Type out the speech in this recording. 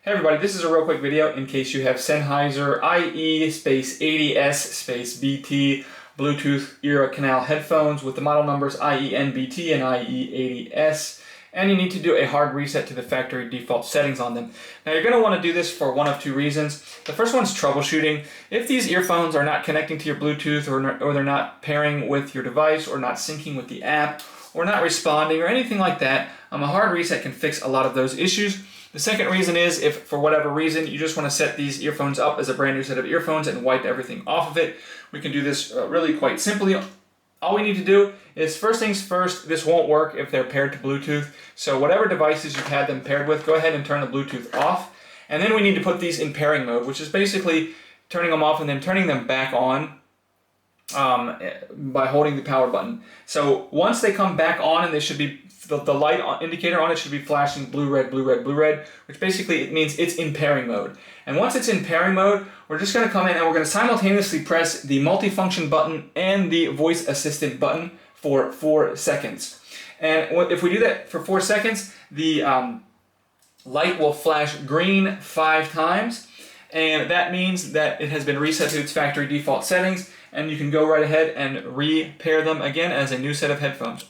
Hey everybody, this is a real quick video in case you have Sennheiser IE space 80S space BT Bluetooth ear canal headphones with the model numbers IE-NBT and IE-80S, and you need to do a hard reset to the factory default settings on them. Now you're going to want to do this for one of two reasons. The first one is troubleshooting. If these earphones are not connecting to your Bluetooth or they're not pairing with your device or not syncing with the app or not responding or anything like that, a hard reset can fix a lot of those issues. The second reason is if for whatever reason you just want to set these earphones up as a brand new set of earphones and wipe everything off of it, we can do this really quite simply. All we need to do is, first things first, this won't work if they're paired to Bluetooth. So whatever devices you've had them paired with, go ahead and turn the Bluetooth off. And then we need to put these in pairing mode, which is basically turning them off and then turning them back on by holding the power button. So once they come back on, and they should be, the light indicator on it should be flashing blue, red, blue, red, blue, red, which basically it means it's in pairing mode. And once it's in pairing mode, we're just going to come in and we're going to simultaneously press the multifunction button and the voice assistant button for 4 seconds. And if we do that for 4 seconds, the light will flash green 5 times, and that means that it has been reset to its factory default settings, and you can go right ahead and re-pair them again as a new set of headphones.